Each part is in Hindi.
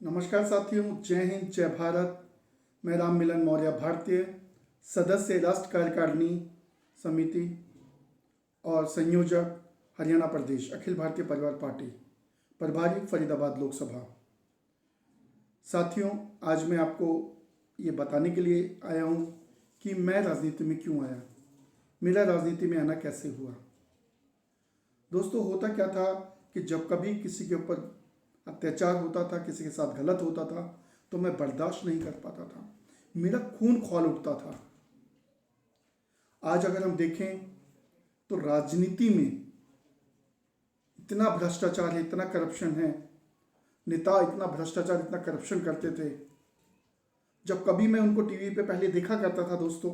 नमस्कार साथियों, जय हिंद, जय भारत। मैं राम मिलन मौर्य, भारतीय सदस्य राष्ट्र कार्यकारिणी समिति और संयोजक हरियाणा प्रदेश अखिल भारतीय परिवार पार्टी, प्रभारी फरीदाबाद लोकसभा। साथियों, आज मैं आपको ये बताने के लिए आया हूँ कि मैं राजनीति में क्यों आया, मेरा राजनीति में आना कैसे हुआ। दोस्तों, होता क्या था कि जब कभी किसी के ऊपर अत्याचार होता था, किसी के साथ गलत होता था, तो मैं बर्दाश्त नहीं कर पाता था, मेरा खून खौल उठता था। आज अगर हम देखें तो राजनीति में इतना भ्रष्टाचार है, इतना करप्शन है, नेता इतना भ्रष्टाचार, इतना करप्शन करते थे। जब कभी मैं उनको टीवी पे पहले देखा करता था दोस्तों,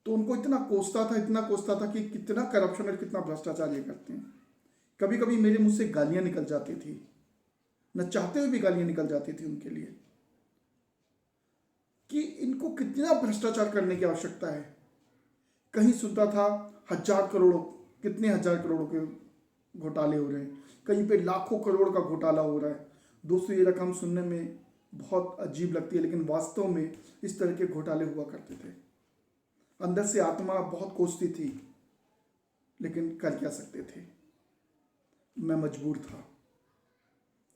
तो उनको इतना कोसता था कि कितना करप्शन और कितना भ्रष्टाचार ये करते हैं। कभी कभी मेरे मुंह से गालियां निकल जाती थी, न चाहते हुए भी गालियां निकल जाती थी उनके लिए, कि इनको कितना भ्रष्टाचार करने की आवश्यकता है। कहीं सुनता था हजार करोड़ों, कितने हजार करोड़ों के घोटाले हो रहे हैं, कहीं पे लाखों करोड़ का घोटाला हो रहा है। दोस्तों, ये रकम सुनने में बहुत अजीब लगती है, लेकिन वास्तव में इस तरह के घोटाले हुआ करते थे। अंदर से आत्मा बहुत कोसती थी, लेकिन कर क्या सकते थे। मैं मजबूर था,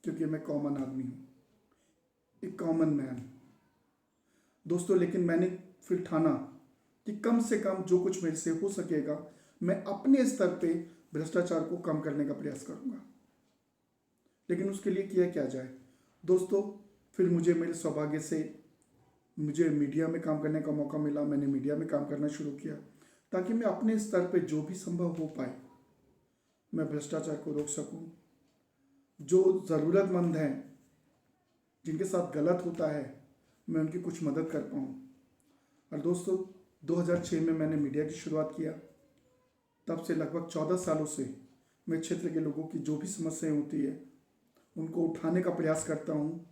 क्योंकि मैं कॉमन आदमी हूँ, एक कॉमन मैन दोस्तों। लेकिन मैंने फिर ठाना कि कम से कम जो कुछ मेरे से हो सकेगा, मैं अपने स्तर पे भ्रष्टाचार को कम करने का प्रयास करूंगा। लेकिन उसके लिए किया क्या जाए दोस्तों। फिर मुझे मेरे सौभाग्य से मुझे मीडिया में काम करने का मौका मिला। मैंने मीडिया में काम करना शुरू किया, ताकि मैं अपने स्तर पे जो भी संभव हो पाए मैं भ्रष्टाचार को रोक सकूं। जो ज़रूरतमंद हैं, जिनके साथ गलत होता है, मैं उनकी कुछ मदद कर पाऊँ। और दोस्तों, 2006 में मैंने मीडिया की शुरुआत किया। तब से लगभग 14 सालों से मैं क्षेत्र के लोगों की जो भी समस्याएं होती है उनको उठाने का प्रयास करता हूँ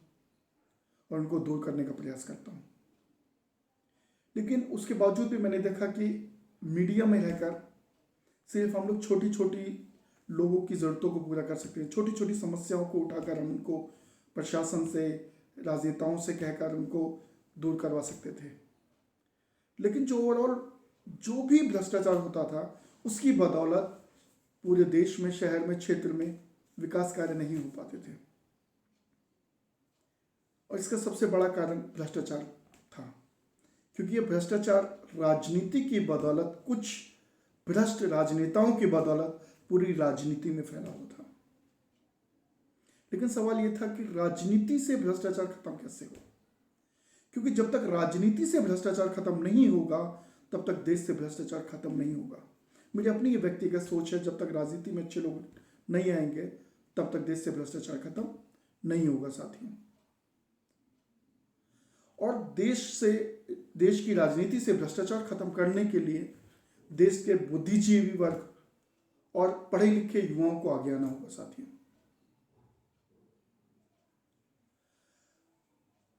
और उनको दूर करने का प्रयास करता हूँ। लेकिन उसके बावजूद भी मैंने देखा कि मीडिया में रहकर सिर्फ हम लोग छोटी छोटी लोगों की ज़रूरतों को पूरा कर सकते हैं। छोटी छोटी समस्याओं को उठाकर हम उनको प्रशासन से, राजनेताओं से कहकर उनको दूर करवा सकते थे। लेकिन जो ओवरऑल जो भी भ्रष्टाचार होता था, उसकी बदौलत पूरे देश में, शहर में, क्षेत्र में विकास कार्य नहीं हो पाते थे। और इसका सबसे बड़ा कारण भ्रष्टाचार था, क्योंकि ये भ्रष्टाचार राजनीति की बदौलत, कुछ भ्रष्ट राजनेताओं की बदौलत पूरी राजनीति में फैला हुआ था। लेकिन सवाल यह था कि राजनीति से भ्रष्टाचार खत्म कैसे हो, क्योंकि जब तक राजनीति से भ्रष्टाचार खत्म नहीं होगा, तब तक देश से भ्रष्टाचार खत्म नहीं होगा। मेरी अपनी ये व्यक्तिगत सोच है, जब तक राजनीति में अच्छे लोग नहीं आएंगे, तब तक देश से भ्रष्टाचार खत्म नहीं होगा साथियों। और देश की राजनीति से भ्रष्टाचार खत्म करने के लिए देश के बुद्धिजीवी वर्ग और पढ़े लिखे युवाओं को आगे आना होगा साथियों।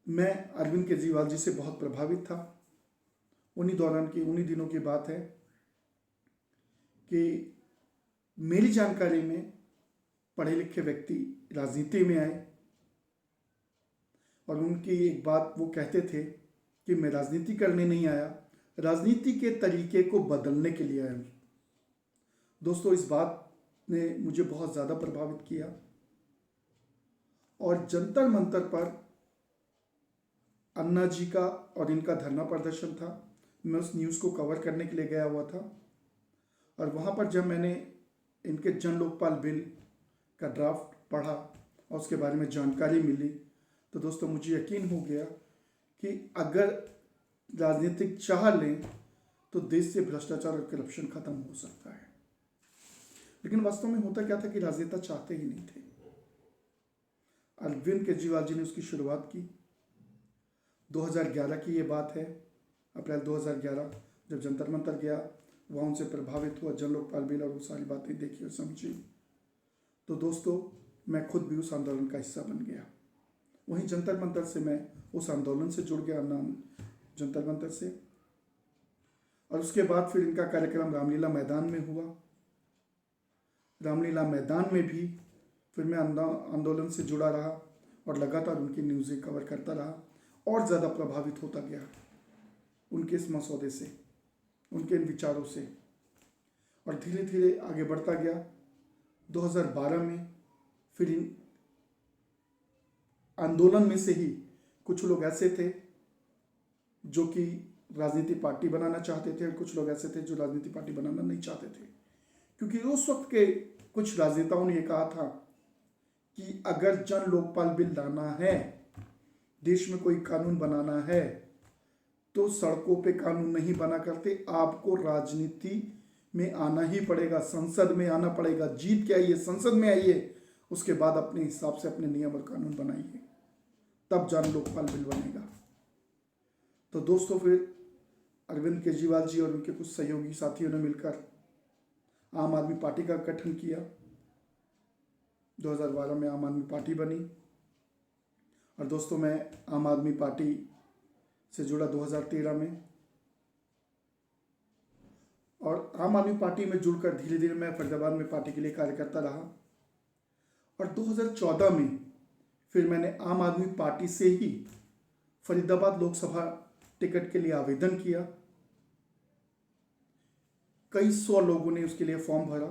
मैं अरविंद केजरीवाल जी से बहुत प्रभावित था। उन्हीं दिनों की बात है कि मेरी जानकारी में पढ़े लिखे व्यक्ति राजनीति में आए, और उनकी एक बात वो कहते थे कि मैं राजनीति करने नहीं आया, राजनीति के तरीके को बदलने के लिए आया। दोस्तों, इस बात ने मुझे बहुत ज़्यादा प्रभावित किया, और जंतर मंतर पर अन्ना जी का और इनका धरना प्रदर्शन था। मैं उस न्यूज़ को कवर करने के लिए गया हुआ था, और वहाँ पर जब मैंने इनके जन लोकपाल बिल का ड्राफ्ट पढ़ा और उसके बारे में जानकारी मिली, तो दोस्तों मुझे यकीन हो गया कि अगर राजनीतिक चाह लें तो देश से भ्रष्टाचार और करप्शन खत्म हो सकता है। लेकिन वास्तव में होता क्या था कि राजनेता चाहते ही नहीं थे। अरविंद केजरीवाल जी ने उसकी शुरुआत की। 2011 की ये बात है, अप्रैल 2011, जब जंतर मंतर गया, वहाँ उनसे प्रभावित हुआ, जन लोकपाल बिल और वो सारी बातें देखी और समझी। तो दोस्तों, मैं खुद भी उस आंदोलन का हिस्सा बन गया। वहीं जंतर मंतर से मैं उस आंदोलन से जुड़ गया, जंतर मंतर से। और उसके बाद फिर इनका कार्यक्रम रामलीला मैदान में हुआ। रामलीला मैदान में भी फिर मैं आंदोलन से जुड़ा रहा। और लगातार उनकी न्यूज़ें कवर करता रहा और ज़्यादा प्रभावित होता गया उनके इस मसौदे से, उनके इन विचारों से, और धीरे धीरे आगे बढ़ता गया। 2012 में फिर इन आंदोलन में से ही कुछ लोग ऐसे थे जो कि राजनीतिक पार्टी बनाना चाहते थे और कुछ लोग ऐसे थे जो राजनीतिक पार्टी बनाना नहीं चाहते थे, क्योंकि उस वक्त के कुछ राजनेताओं ने यह कहा था कि अगर जन लोकपाल बिल लाना है, देश में कोई कानून बनाना है, तो सड़कों पे कानून नहीं बना करते, आपको राजनीति में आना ही पड़ेगा, संसद में आना पड़ेगा, जीत के आइए, संसद में आइए, उसके बाद अपने हिसाब से अपने नियम और कानून बनाइए, तब जन लोकपाल बिल बनेगा। तो दोस्तों फिर अरविंद केजरीवाल जी और उनके कुछ सहयोगी साथियों ने मिलकर आम आदमी पार्टी का गठन किया। 2012 में आम आदमी पार्टी बनी और दोस्तों मैं आम आदमी पार्टी से जुड़ा 2013 में, और आम आदमी पार्टी में जुड़कर धीरे धीरे मैं फरीदाबाद में पार्टी के लिए कार्य करता रहा। और 2014 में फिर मैंने आम आदमी पार्टी से ही फरीदाबाद लोकसभा टिकट के लिए आवेदन किया। कई 100 लोगों ने उसके लिए फॉर्म भरा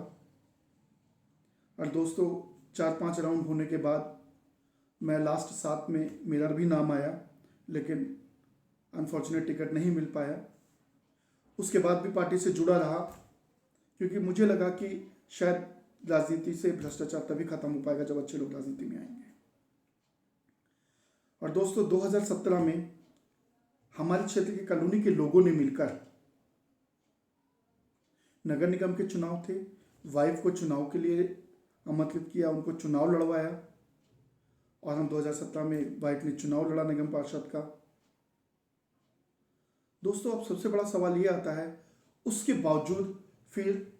और दोस्तों 4-5 राउंड होने के बाद मैं लास्ट 7 में मेरा भी नाम आया, लेकिन अनफॉर्चुनेट टिकट नहीं मिल पाया। उसके बाद भी पार्टी से जुड़ा रहा, क्योंकि मुझे लगा कि शायद राजनीति से भ्रष्टाचार तभी खत्म हो पाएगा जब अच्छे लोग राजनीति में आएंगे। और दोस्तों 2017 में हमारे क्षेत्र के कॉलोनी के लोगों ने मिलकर, नगर निगम के चुनाव थे, वाइफ को चुनाव के लिए आमंत्रित किया, उनको चुनाव लड़वाया और हम 2017 में वाइफ ने चुनाव लड़ा निगम पार्षद का। दोस्तों अब सबसे बड़ा सवाल ये आता है, उसके बावजूद फिर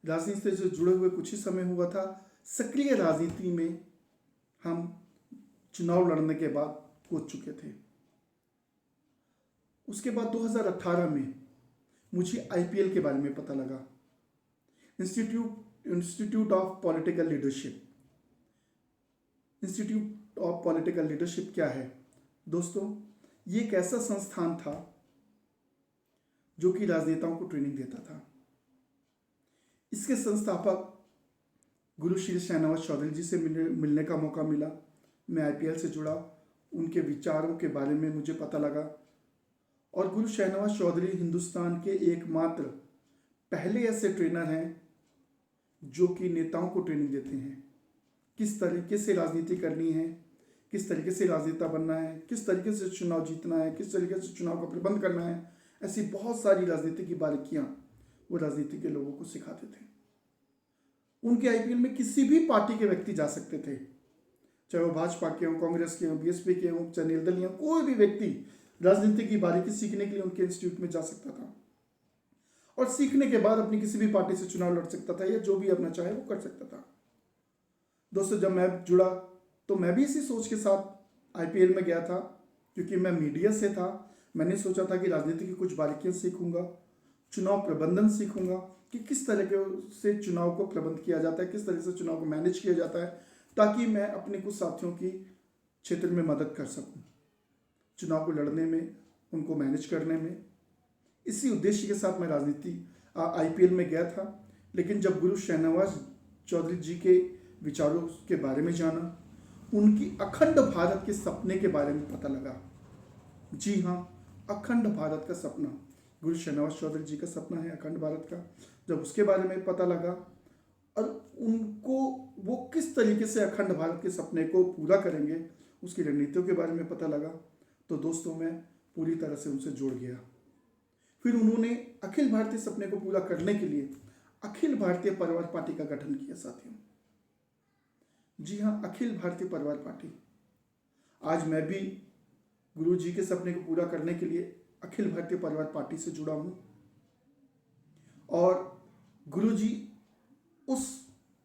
राजनीति से जुड़े हुए कुछ ही समय हुआ था, सक्रिय राजनीति में हम चुनाव लड़ने के बाद कूद चुके थे। उसके बाद 2018 में मुझे आईपीएल के बारे में पता लगा, institute of political leadership. Institute of political leadership क्या है दोस्तों? ये एक ऐसा संस्थान था जो कि राजनेताओं को ट्रेनिंग देता था। इसके संस्थापक गुरु श्री शाहनवाज चौधरी जी से मिलने का मौका मिला। मैं आईपीएल से जुड़ा, उनके विचारों के बारे में मुझे पता लगा। और गुरु शाहनवाज चौधरी हिंदुस्तान के एकमात्र पहले ऐसे ट्रेनर हैं जो कि नेताओं को ट्रेनिंग देते हैं, किस तरीके से राजनीति करनी है, किस तरीके से राजनेता बनना है, किस तरीके से चुनाव जीतना है, किस तरीके से चुनाव का प्रबंध करना है। ऐसी बहुत सारी राजनीति की बारीकियां वो राजनीति के लोगों को सिखाते थे। उनके आईपीएल में किसी भी पार्टी के व्यक्ति जा सकते थे, चाहे वो भाजपा के हों, कांग्रेस के हों, बीएसपी के हों, चाहे निर्दलीय हों, कोई भी व्यक्ति राजनीति की बारीकी सीखने के लिए उनके इंस्टीट्यूट में जा सकता था और सीखने के बाद अपनी किसी भी पार्टी से चुनाव लड़ सकता था या जो भी अपना चाहे वो कर सकता था। दोस्तों जब मैं जुड़ा तो मैं भी इसी सोच के साथ आईपीएल में गया था, क्योंकि मैं मीडिया से था। मैंने सोचा था कि राजनीति की कुछ बारीकियां सीखूंगा, चुनाव प्रबंधन सीखूंगा कि किस तरीके से चुनाव को प्रबंध किया जाता है, किस तरह से चुनाव को मैनेज किया जाता है, ताकि मैं अपने कुछ साथियों की क्षेत्र में मदद कर सकूं, चुनाव को लड़ने में, उनको मैनेज करने में। इसी उद्देश्य के साथ मैं राजनीति आईपीएल में गया था। लेकिन जब गुरु शाहनवाज चौधरी जी के विचारों के बारे में जाना, उनकी अखंड भारत के सपने के बारे में पता लगा। जी हाँ, अखंड भारत का सपना, गुरु शाहनवाज चौधरी जी का सपना है अखंड भारत का। जब उसके बारे में पता लगा और उनको वो किस तरीके से अखंड भारत के सपने को पूरा करेंगे, उसकी रणनीतियों के बारे में पता लगा, तो दोस्तों मैं पूरी तरह से उनसे जुड़ गया। फिर उन्होंने अखिल भारतीय सपने को पूरा करने के लिए अखिल भारतीय परिवार पार्टी का गठन किया साथियों। जी हाँ, अखिल भारतीय परिवार पार्टी। आज मैं भी गुरु जी के सपने को पूरा करने के लिए अखिल भारतीय परिवार पार्टी से जुड़ा हूं और गुरु जी उस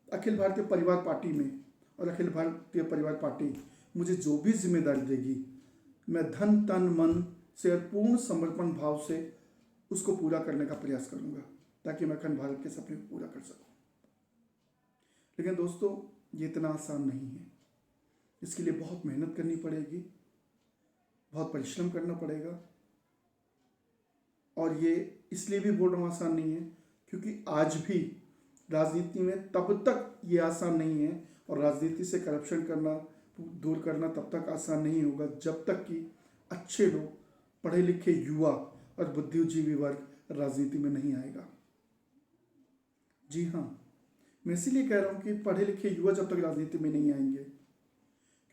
अखिल भारतीय परिवार पार्टी में और अखिल भारतीय परिवार पार्टी मुझे जो भी जिम्मेदारी देगी, मैं धन तन मन से पूर्ण समर्पण भाव से उसको पूरा करने का प्रयास करूंगा, ताकि मैं अखंड भारत के सपने को पूरा कर सकूं। लेकिन दोस्तों ये इतना आसान नहीं है। इसके लिए बहुत मेहनत करनी पड़ेगी, बहुत परिश्रम करना पड़ेगा। और ये इसलिए भी बोल रहा हूँ आसान नहीं है क्योंकि आज भी राजनीति में तब तक ये आसान नहीं है, और राजनीति से करप्शन करना दूर करना तब तक आसान नहीं होगा जब तक कि अच्छे लोग, पढ़े लिखे युवा और बुद्धिजीवी वर्ग राजनीति में नहीं आएगा। जी हाँ, मैं इसीलिए कह रहा हूँ कि पढ़े लिखे युवा जब तक राजनीति में नहीं आएंगे,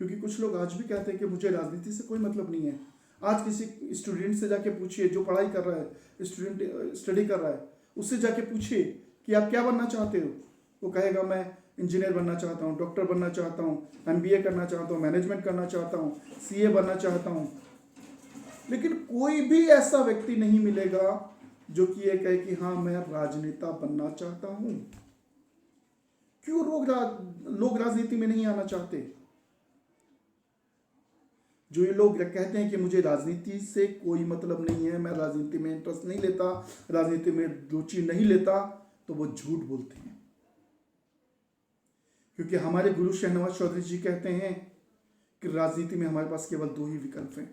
क्योंकि कुछ लोग आज भी कहते हैं कि मुझे राजनीति से कोई मतलब नहीं है। आज किसी स्टूडेंट से जाके पूछिए, जो पढ़ाई कर रहा है, स्टूडेंट स्टडी कर रहा है, उससे जाके पूछिए कि आप क्या बनना चाहते हो, वो कहेगा मैं इंजीनियर बनना चाहता हूँ, डॉक्टर बनना चाहता हूँ, MBA करना चाहता हूँ, मैनेजमेंट करना चाहता हूँ, CA बनना चाहता हूँ। लेकिन कोई भी ऐसा व्यक्ति नहीं मिलेगा जो कि ये कहे कि हाँ मैं राजनेता बनना चाहता हूँ। क्यों लोग राजनीति में नहीं आना चाहते? जो ये लोग कहते हैं कि मुझे राजनीति से कोई मतलब नहीं है, मैं राजनीति में इंटरेस्ट नहीं लेता, राजनीति में रुचि नहीं लेता, तो वो झूठ बोलते हैं। क्योंकि हमारे गुरु शहनवाज चौधरी जी कहते हैं कि राजनीति में हमारे पास केवल 2 ही विकल्प हैं।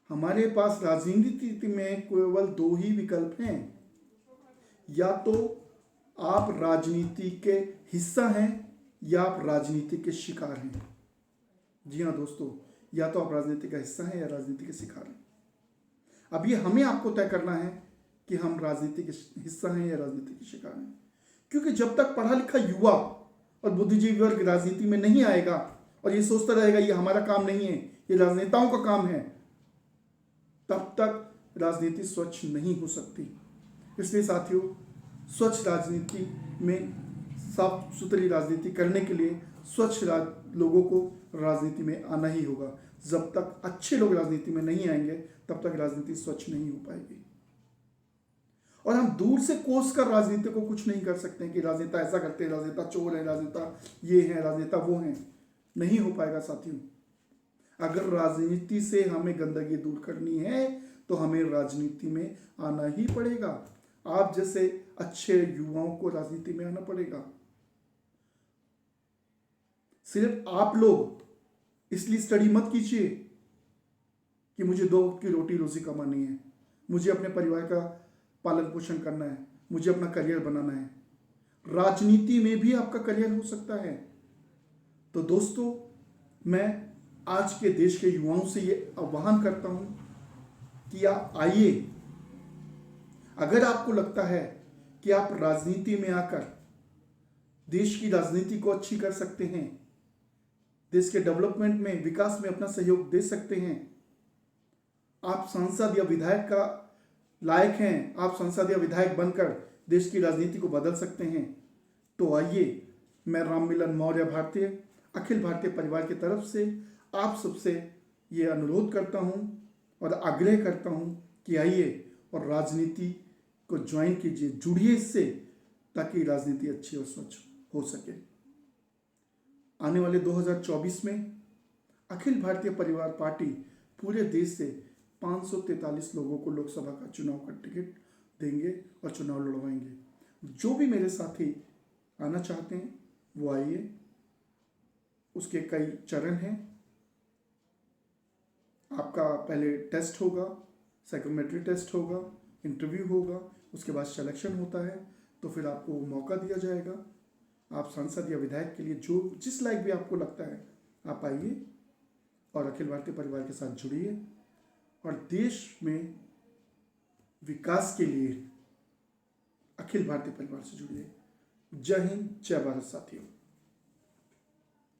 हमारे पास राजनीति में केवल 2 ही विकल्प हैं, या तो आप राजनीति के हिस्सा हैं या आप राजनीति के शिकार हैं। जी हाँ दोस्तों, या तो आप राजनीति का हिस्सा हैं या राजनीति के शिकार हैं। अब ये हमें आपको तय करना है कि हम राजनीति के हिस्सा हैं या राजनीति के शिकार हैं। क्योंकि जब तक पढ़ा लिखा युवा और बुद्धिजीवी वर्ग राजनीति में नहीं आएगा और ये सोचता रहेगा ये हमारा काम नहीं है, ये राजनेताओं का काम है, तब तक राजनीति स्वच्छ नहीं हो सकती। इसलिए साथियों, स्वच्छ राजनीति में, साफ सुथरी राजनीति करने के लिए स्वच्छ लोगों को राजनीति में आना ही होगा। जब तक अच्छे लोग राजनीति में नहीं आएंगे तब तक राजनीति स्वच्छ नहीं हो पाएगी। और हम दूर से कोस कर राजनीति को कुछ नहीं कर सकते हैं कि राजनेता ऐसा करते हैं, राजनेता चोर है, राजनेता ये है, राजनेता वो है। नहीं हो पाएगा साथियों। अगर राजनीति से हमें गंदगी दूर करनी है तो हमें राजनीति में आना ही पड़ेगा। आप जैसे अच्छे युवाओं को राजनीति में आना पड़ेगा। सिर्फ आप लोग इसलिए स्टडी मत कीजिए कि मुझे 2 वक्त की रोटी रोजी कमानी है, मुझे अपने परिवार का पालन पोषण करना है, मुझे अपना करियर बनाना है। राजनीति में भी आपका करियर हो सकता है। तो दोस्तों, मैं आज के देश के युवाओं से ये आह्वान करता हूं कि आप आइए। अगर आपको लगता है कि आप राजनीति में आकर देश की राजनीति को अच्छी कर सकते हैं, देश के डेवलपमेंट में, विकास में अपना सहयोग दे सकते हैं, आप सांसद या विधायक का लायक हैं, आप सांसद या विधायक बनकर देश की राजनीति को बदल सकते हैं, तो आइए। मैं राममिलन मौर्य भारतीय अखिल भारतीय परिवार की तरफ से आप सबसे ये अनुरोध करता हूं और आग्रह करता हूं कि आइए और राजनीति को ज्वाइन कीजिए, जुड़िए इससे, ताकि राजनीति अच्छी और स्वच्छ हो सके। आने वाले 2024 में अखिल भारतीय परिवार पार्टी पूरे देश से 543 लोगों को लोकसभा का चुनाव का टिकट देंगे और चुनाव लड़वाएंगे। जो भी मेरे साथी आना चाहते हैं वो आइए। उसके कई चरण हैं। आपका पहले टेस्ट होगा, साइकोमेट्री टेस्ट होगा, इंटरव्यू होगा, उसके बाद सिलेक्शन होता है, तो फिर आपको मौका दिया जाएगा। आप सांसद या विधायक के लिए जो जिस लायक भी आपको लगता है आप आइए और अखिल भारतीय परिवार के साथ जुड़िए और देश में विकास के लिए अखिल भारतीय परिवार से जुड़िए। जय हिंद, जय भारत साथियों।